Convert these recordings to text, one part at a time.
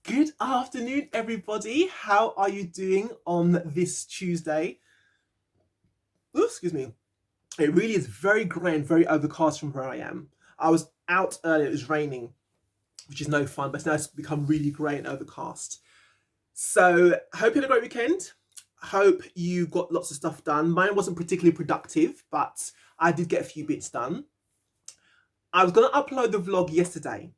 Good afternoon, everybody. How are you doing on this Tuesday? Ooh, excuse me. It really is very grey and very overcast from where I am. I was out earlier, it was raining, which is no fun, but now it's become really grey and overcast. So, hope you had a great weekend. Hope you got lots of stuff done. Mine wasn't particularly productive, but I did get a few bits done. I was going to upload the vlog yesterday,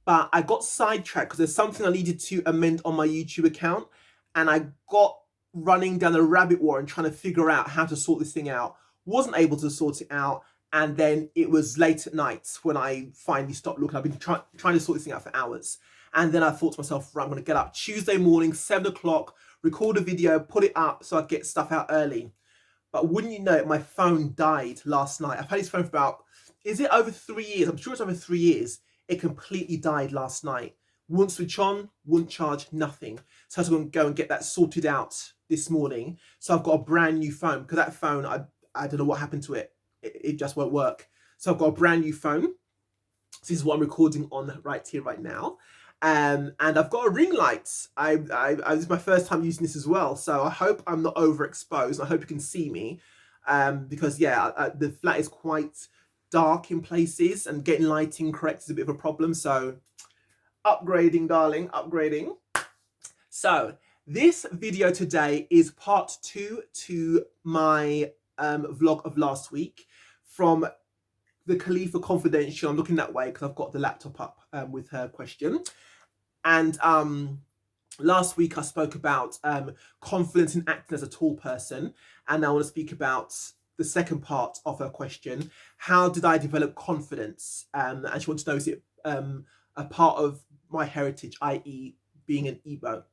but I got sidetracked because there's something I needed to amend on my YouTube account, and I got running down a rabbit warren trying to figure out how to sort this thing out. Wasn't able to sort it out, and then it was late at night when I finally stopped looking. I've been trying to sort this thing out for hours, and then I thought to myself, right, I'm going to get up Tuesday morning, 7 o'clock, record a video, put it up so I get stuff out early. But wouldn't you know it, my phone died last night. I've had this phone for about, is it over 3 years? I'm sure it's over 3 years. It completely died last night. Wouldn't switch on, wouldn't charge, nothing. So I had to go and get that sorted out this morning. So I've got a brand new phone, because that phone, I don't know what happened to it. It just won't work. So I've got a brand new phone. This is what I'm recording on right here, right now. And I've got a ring light. This is my first time using this as well. So I hope I'm not overexposed. I hope you can see me. Because yeah, the flat is quite dark in places, and getting lighting correct is a bit of a problem. So upgrading, darling, upgrading. So this video today is part 2 to my vlog of last week from the Khalifa Confidential. I'm looking that way because I've got the laptop up with her question. And last week I spoke about confidence in acting as a tall person, and I want to speak about the second part of her question. How did I develop confidence? And she wants to know, is it a part of my heritage, i.e. being an Igbo?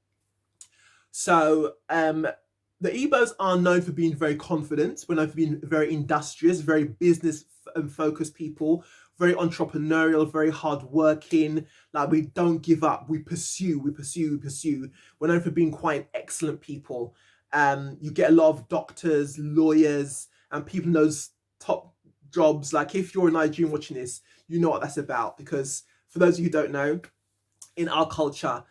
So the Igbos are known for being very confident. We're known for being very industrious, very business focused people, very entrepreneurial, very hardworking. Like, we don't give up. We pursue. We're known for being quite excellent people. You get a lot of doctors, lawyers, and people in those top jobs. Like, if you're a Nigerian watching this, you know what that's about. Because for those of you who don't know, in our culture,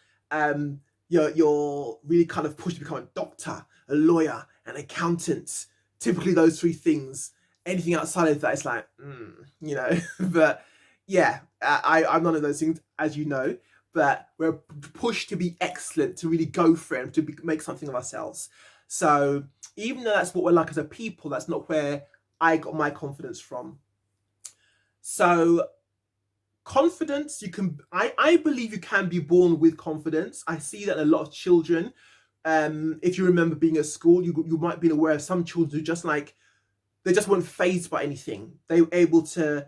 you're really kind of pushed to become a doctor, a lawyer, an accountant. Typically those three things. Anything outside of that is like, you know. But yeah, I'm none of those things, as you know. But we're pushed to be excellent, to really go for it, and to make something of ourselves. So even though that's what we're like as a people, that's not where I got my confidence from. So confidence, I believe you can be born with confidence. I see that in a lot of children. If you remember being at school, you might be aware of some children who just like, they just weren't fazed by anything. They were able to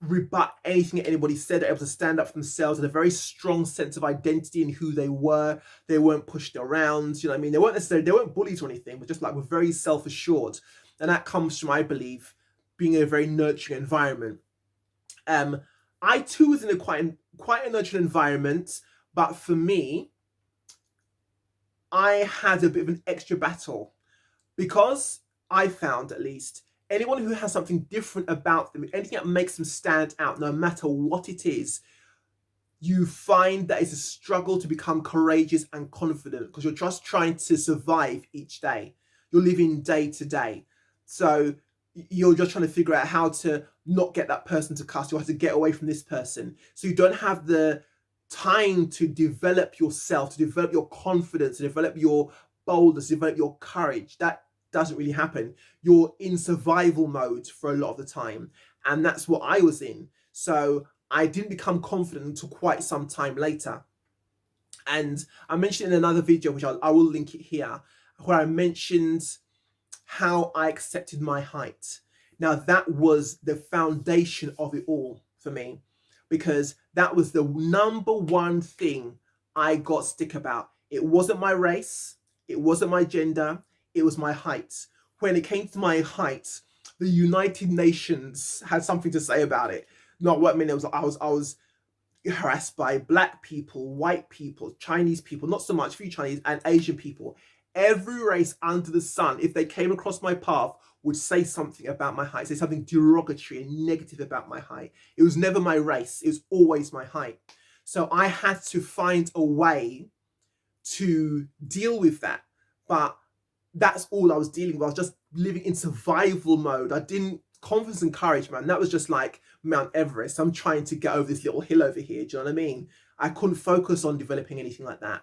rebut anything that anybody said. They're able to stand up for themselves, and a very strong sense of identity in who they were. They weren't pushed around, you know what I mean? They weren't bullied or anything, but just like were very self-assured. And that comes from, I believe, being in a very nurturing environment. I too was in a quite a nurturing environment, but for me, I had a bit of an extra battle, because I found, at least, anyone who has something different about them, anything that makes them stand out, no matter what it is, you find that it's a struggle to become courageous and confident, because you're just trying to survive each day. You're living day to day. So you're just trying to figure out how to not get that person to cuss. You have to get away from this person. So you don't have the time to develop yourself, to develop your confidence, to develop your boldness, to develop your courage. That doesn't really happen. You're in survival mode for a lot of the time, and that's what I was in. So I didn't become confident until quite some time later. And I mentioned in another video, which I will link it here, where I mentioned how I accepted my height. Now, that was the foundation of it all for me, because that was the number one thing I got stick about. It wasn't my race, it wasn't my gender, it was my height. When it came to my height, the United Nations had something to say about it. Not what I mean, I was harassed by black people, white people, Chinese people, not so much, few Chinese, and Asian people. Every race under the sun, if they came across my path, would say something about my height, say something derogatory and negative about my height. It was never my race, it was always my height. So I had to find a way to deal with that. But that's all I was dealing with. I was just living in survival mode. I didn't confidence and courage, man. That was just like Mount Everest. I'm trying to get over this little hill over here. Do you know what I mean? I couldn't focus on developing anything like that.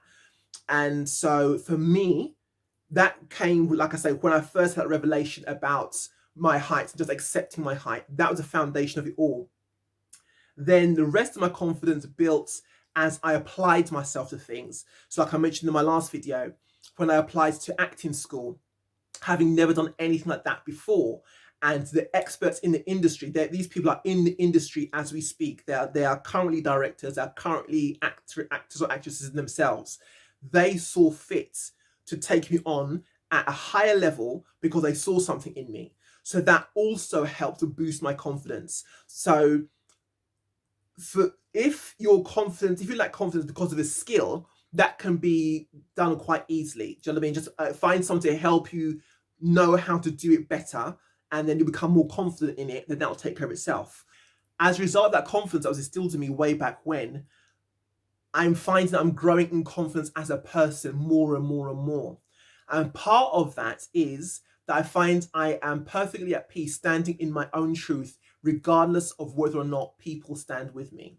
And so for me, that came, like I say, when I first had a revelation about my height, just accepting my height. That was the foundation of it all. Then the rest of my confidence built as I applied myself to things. So like I mentioned in my last video, when I applied to acting school, having never done anything like that before, and the experts in the industry, these people are in the industry as we speak. They are currently directors, they are currently actors or actresses themselves. They saw fit to take me on at a higher level because they saw something in me. So that also helped to boost my confidence. So if you're confident, if you lack confidence because of a skill, that can be done quite easily. Do you know what I mean? Just find someone to help you know how to do it better, and then you become more confident in it, then that'll take care of itself. As a result of that confidence that was instilled in me way back when, I'm finding that I'm growing in confidence as a person more and more and more. And part of that is that I find I am perfectly at peace standing in my own truth, regardless of whether or not people stand with me.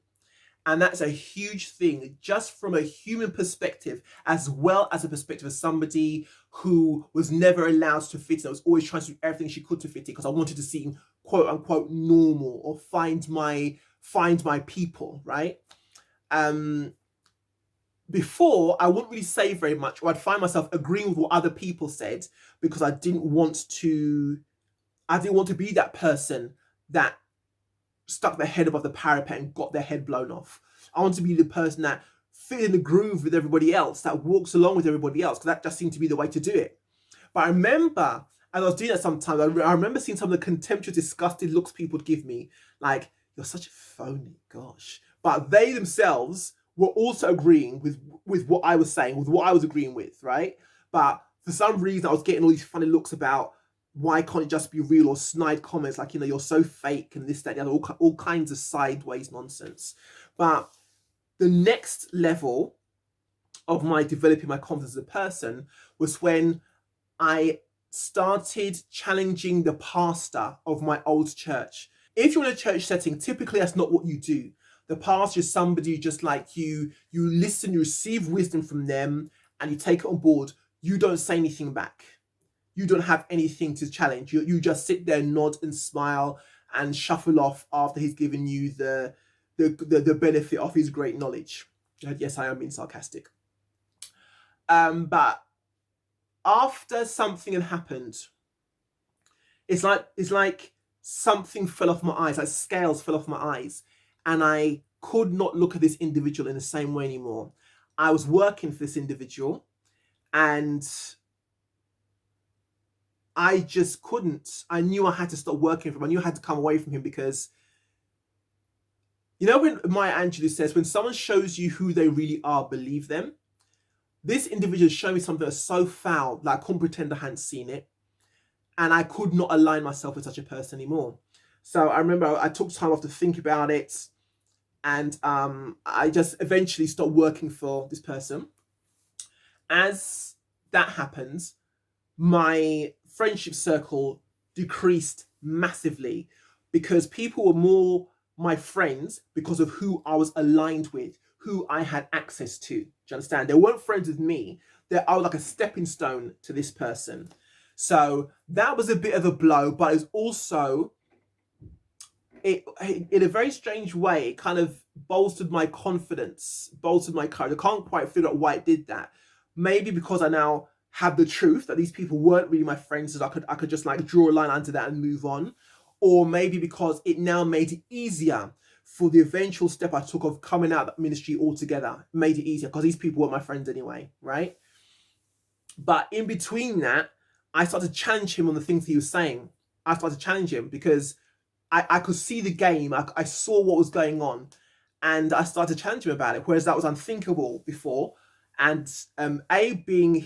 And that's a huge thing, just from a human perspective, as well as a perspective of somebody who was never allowed to fit in. I was always trying to do everything she could to fit in because I wanted to seem quote unquote normal or find my people, right? Before, I wouldn't really say very much, or I'd find myself agreeing with what other people said because I didn't want to be that person that stuck their head above the parapet and got their head blown off. I want to be the person that fit in the groove with everybody else, that walks along with everybody else, because that just seemed to be the way to do it. But I remember, as I was doing that sometimes, I remember seeing some of the contemptuous, disgusted looks people would give me, like, you're such a phony, gosh. But they themselves were also agreeing with what I was saying, with what I was agreeing with, right? But for some reason, I was getting all these funny looks about, why can't it just be real, or snide comments like, you're so fake and this, that, the other, all kinds of sideways nonsense. But the next level of my developing my confidence as a person was when I started challenging the pastor of my old church. If you're in a church setting, typically that's not what you do. The pastor is somebody just like you listen, you receive wisdom from them, and you take it on board. You don't say anything back. You don't have anything to challenge. You just sit there, nod and smile and shuffle off after he's given you the benefit of his great knowledge. Yes, I am being sarcastic. But after something had happened, it's like something fell off my eyes, like scales fell off my eyes, and I could not look at this individual in the same way anymore. I was working for this individual, and I just couldn't. I knew I had to stop working for him. I knew I had to come away from him because, when Maya Angelou says, when someone shows you who they really are, believe them. This individual showed me something that's so foul that I couldn't pretend I hadn't seen it. And I could not align myself with such a person anymore. So I remember I took time off to think about it. And I just eventually stopped working for this person. As that happens, my friendship circle decreased massively because people were more my friends because of who I was aligned with, who I had access to. Do you understand? They weren't friends with me. I was like a stepping stone to this person. So that was a bit of a blow, but it was also, in a very strange way, it kind of bolstered my confidence, bolstered my courage. I can't quite figure out why it did that. Maybe because I now have the truth that these people weren't really my friends, so I could just like draw a line under that and move on. Or maybe because it now made it easier for the eventual step I took of coming out of that ministry altogether. It made it easier because these people weren't my friends anyway, right? But in between that, I started to challenge him on the things he was saying. I started to challenge him because I could see the game. I saw what was going on, and I started to challenge him about it, whereas that was unthinkable before. And A, being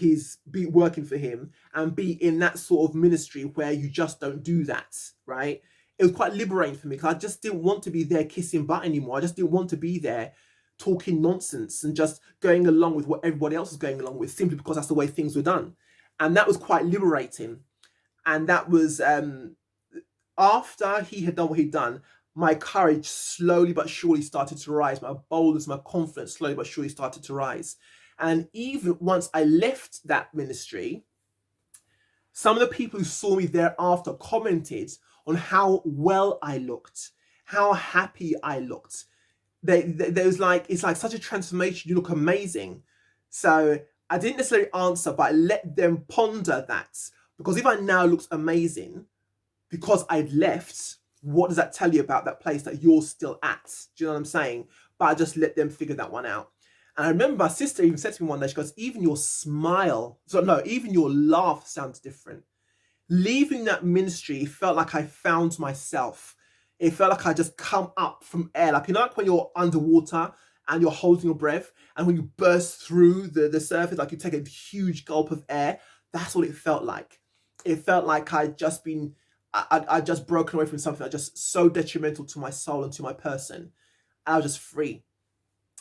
working for him, and B, in that sort of ministry where you just don't do that, right? It was quite liberating for me because I just didn't want to be there kissing butt anymore. I just didn't want to be there talking nonsense and just going along with what everybody else was going along with, simply because that's the way things were done. And that was quite liberating. And that was after he had done what he'd done, my courage slowly but surely started to rise. My boldness, my confidence slowly but surely started to rise. And even once I left that ministry, some of the people who saw me thereafter commented on how well I looked, how happy I looked. There was like, it's like such a transformation. You look amazing. So I didn't necessarily answer, but I let them ponder that. Because if I now looked amazing because I'd left, what does that tell you about that place that you're still at? Do you know what I'm saying? But I just let them figure that one out. And I remember my sister even said to me one day, she goes, even your smile, so no, even your laugh sounds different. Leaving that ministry, it felt like I found myself. It felt like I just come up from air. Like, you know, like when you're underwater and you're holding your breath, and when you burst through the surface, like you take a huge gulp of air. That's what it felt like. It felt like I'd just been, I'd just broken away from something that was just so detrimental to my soul and to my person. I was just free.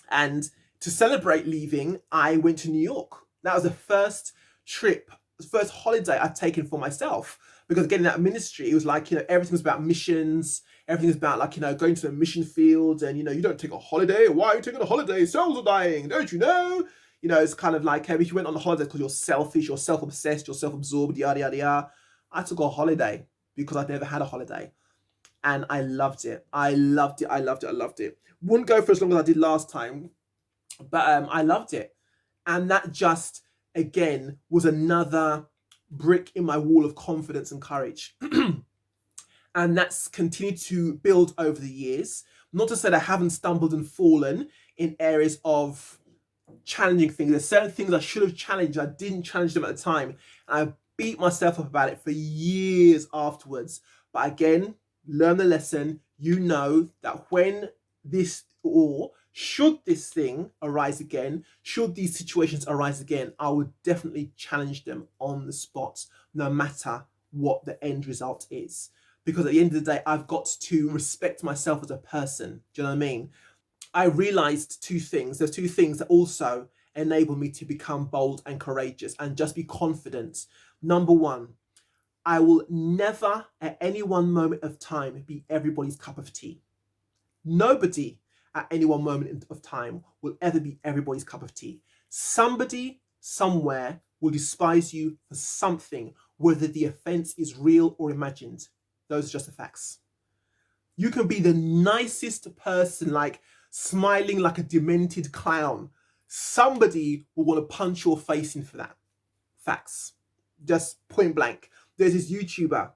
And to celebrate leaving, I went to New York. That was the first trip, the first holiday I'd taken for myself. Because again, in that ministry, it was like, you know, everything was about missions. Everything was about, like, you know, going to the mission field, and, you know, you don't take a holiday. Why are you taking a holiday? Souls are dying, don't you know? You know, it's kind of like, if you went on a holiday because you're selfish, you're self-obsessed, you're self-absorbed, yada, yada, yada. I took a holiday because I'd never had a holiday. And I loved it. I loved it. I loved it. I loved it. Wouldn't go for as long as I did last time, but I loved it. And that just, again, was another brick in my wall of confidence and courage. And that's continued to build over the years. Not to say that I haven't stumbled and fallen in areas of challenging things. There's certain things I should have challenged. I didn't challenge them at the time. And I beat myself up about it for years afterwards. But again, learn the lesson. You know that when this, or should this thing arise again, should these situations arise again, I would definitely challenge them on the spot, no matter what the end result is. Because at the end of the day, I've got to respect myself as a person. Do you know what I mean? I realized two things. There's two things that also enable me to become bold and courageous and just be confident. Number one, I will never at any one moment of time be everybody's cup of tea. Nobody at any one moment of time will ever be everybody's cup of tea. Somebody somewhere will despise you for something, whether the offense is real or imagined. Those are just the facts. You can be the nicest person, like smiling like a demented clown. Somebody will want to punch your face in for that. Facts. Just point blank. There's this YouTuber.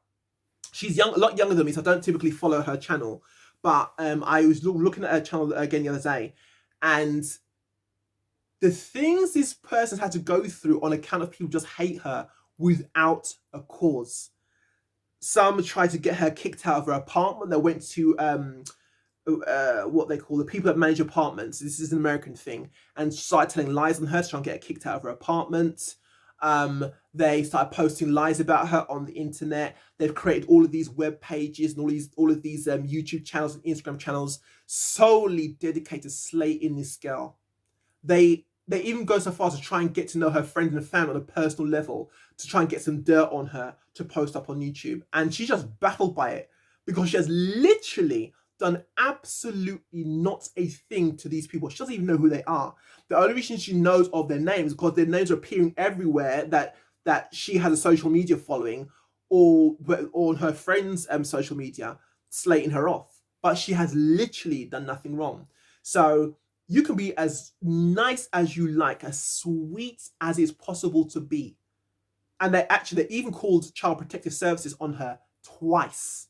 She's young, a lot younger than me, so I don't typically follow her channel. But I was looking at her channel again the other day, and the things this person had to go through on account of people just hate her without a cause. Some tried to get her kicked out of her apartment. They went to what they call the people that manage apartments. This is an American thing, and started telling lies on her to try and get her kicked out of her apartment. They started posting lies about her on the internet. They've created all of these web pages and all of these YouTube channels and Instagram channels solely dedicated to slating this girl. They even go so far as to try and get to know her friends and family on a personal level, to try and get some dirt on her to post up on YouTube. And she's just baffled by it, because she has literally done absolutely not a thing to these people. She doesn't even know who they are. The only reason she knows of their names is because their names are appearing everywhere that she has a social media following, or on her friends' social media, slating her off. But she has literally done nothing wrong. So you can be as nice as you like, as sweet as it's possible to be. And they even called Child Protective Services on her twice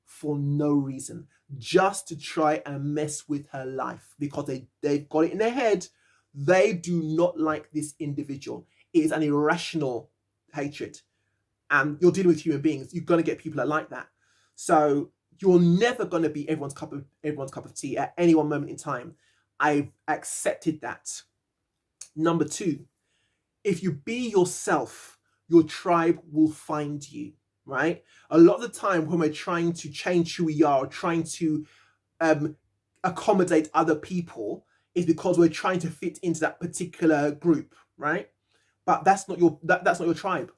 for no reason, just to try and mess with her life, because they've got it in their head. They do not like this individual. It is an irrational hatred. And you're dealing with human beings. You're going to get people that like that. So you're never going to be everyone's cup of tea at any one moment in time. I've accepted that. Number two, if you be yourself, your tribe will find you, right? A lot of the time when we're trying to change who we are, or trying to accommodate other people, is because we're trying to fit into that particular group, right? But that's not that's not your tribe.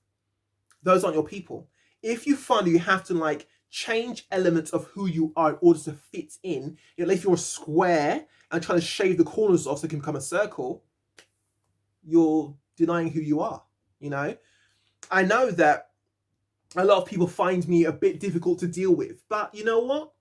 Those aren't your people. If you find that you have to like change elements of who you are in order to fit in, if you're a square and trying to shave the corners off so it can become a circle, you're denying who you are, you know? I know that a lot of people find me a bit difficult to deal with, but you know what?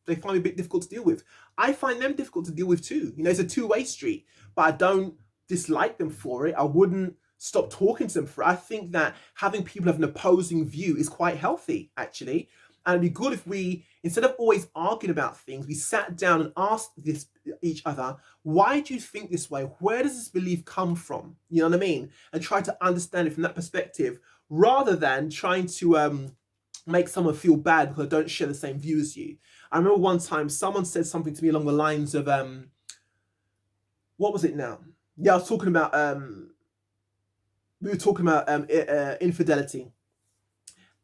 They find me a bit difficult to deal with. I find them difficult to deal with too. You know, it's a two-way street, but I don't dislike them for it. I wouldn't stop talking to them for it. I think that having people have an opposing view is quite healthy, actually. And it'd be good if we, instead of always arguing about things, we sat down and asked each other, why do you think this way? Where does this belief come from? You know what I mean? And try to understand it from that perspective, rather than trying to make someone feel bad because I don't share the same view as you. I remember one time someone said something to me along the lines of, what was it now? Yeah, I was talking about, we were talking about infidelity.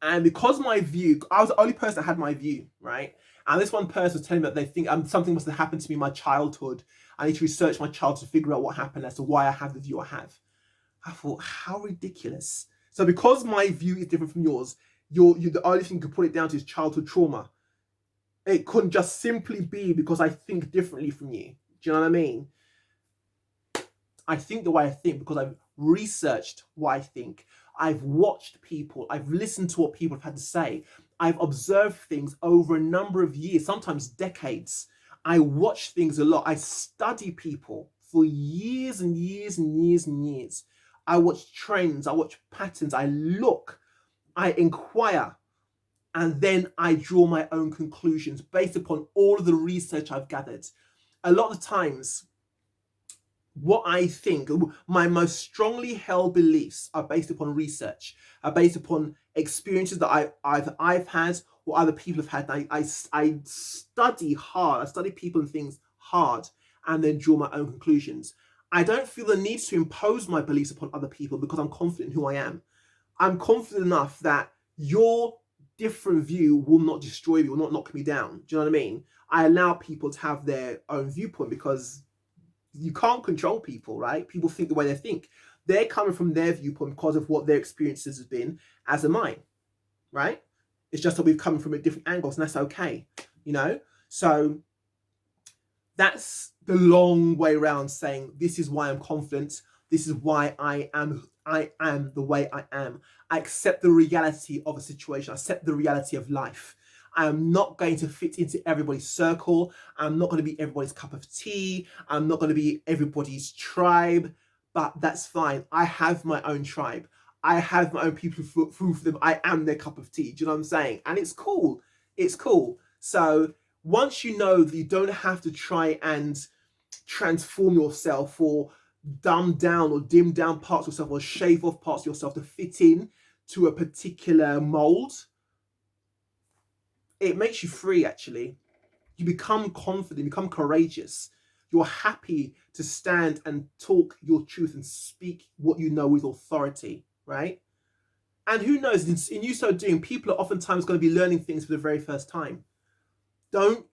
And because my view, I was the only person that had my view, right? And this one person was telling me that they think something must have happened to me in my childhood. I need to research my childhood to figure out what happened as to why I have the view I have. I thought, how ridiculous. So because my view is different from yours, you're the only thing you could put it down to is childhood trauma. It couldn't just simply be because I think differently from you. Do you know what I mean? I think the way I think because I've researched what I think. I've watched people. I've listened to what people have had to say. I've observed things over a number of years, sometimes decades. I watch things a lot. I study people for years and years and years and years. I watch trends. I watch patterns. I look. I inquire. And then I draw my own conclusions based upon all of the research I've gathered. A lot of the times, what I think, my most strongly held beliefs are based upon research, are based upon experiences that I've had or other people have had. I study hard. I study people and things hard and then draw my own conclusions. I don't feel the need to impose my beliefs upon other people because I'm confident in who I am. I'm confident enough that your different view will not destroy me, will not knock me down. Do you know what I mean? I allow people to have their own viewpoint because you can't control people, right? People think the way they think. They're coming from their viewpoint because of what their experiences have been, as am I, right? It's just that we've come from at different angles, and that's okay, you know? So that's the long way around saying this is why I'm confident. This is why I am the way I am. I accept the reality of a situation. I accept the reality of life. I am not going to fit into everybody's circle. I'm not going to be everybody's cup of tea. I'm not going to be everybody's tribe, but that's fine. I have my own tribe. I have my own people who for them. I am their cup of tea. Do you know what I'm saying? And it's cool. It's cool. So once you know that you don't have to try and transform yourself or dumb down or dim down parts of yourself or shave off parts of yourself to fit in to a particular mold, it makes you free, actually. You become confident, you become courageous. You're happy to stand and talk your truth and speak what you know with authority, right? And who knows, in you so doing, people are oftentimes going to be learning things for the very first time. Don't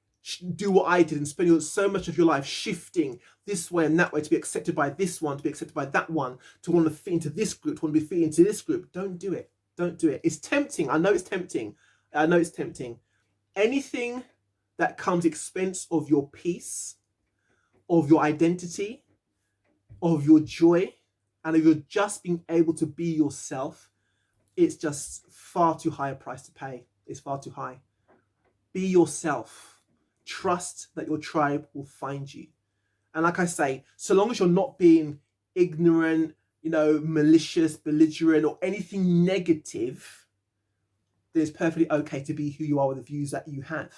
do what I did and spend so much of your life shifting this way and that way to be accepted by this one, to be accepted by that one, to want to fit into this group, to want to be fit into this group. Don't do it. Don't do it. It's tempting. I know it's tempting. I know it's tempting. Anything that comes at the expense of your peace, of your identity, of your joy, and of your just being able to be yourself, it's just far too high a price to pay. It's far too high. Be yourself. Trust that your tribe will find you. And like I say, so long as you're not being ignorant, malicious, belligerent, or anything negative, then it's perfectly okay to be who you are with the views that you have.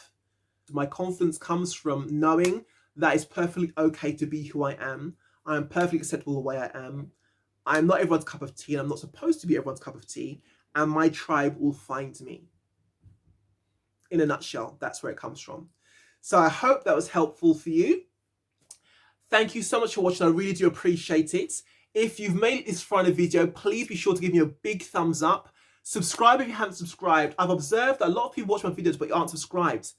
My confidence comes from knowing that it's perfectly okay to be who I am. I am perfectly acceptable the way I am. I am not everyone's cup of tea, and I'm not supposed to be everyone's cup of tea, and my tribe will find me. In a nutshell, that's where it comes from. So I hope that was helpful for you. Thank you so much for watching. I really do appreciate it. If you've made it this far in the video, please be sure to give me a big thumbs up. Subscribe if you haven't subscribed. I've observed that a lot of people watch my videos but you aren't subscribed.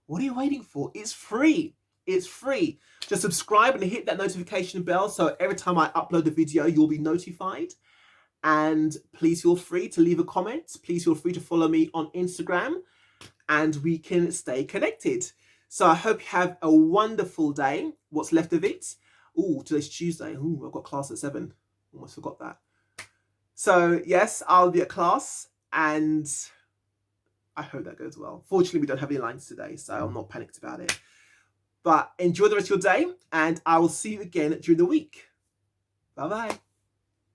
What are you waiting for? It's free. It's free. Just subscribe and hit that notification bell so every time I upload a video, you'll be notified. And please feel free to leave a comment. Please feel free to follow me on Instagram and we can stay connected. So I hope you have a wonderful day. What's left of it? Oh, today's Tuesday. Ooh, I've got class at 7. Almost forgot that. So yes, I'll be at class and I hope that goes well. Fortunately, we don't have any lines today, so I'm not panicked about it. But enjoy the rest of your day and I will see you again during the week. Bye-bye.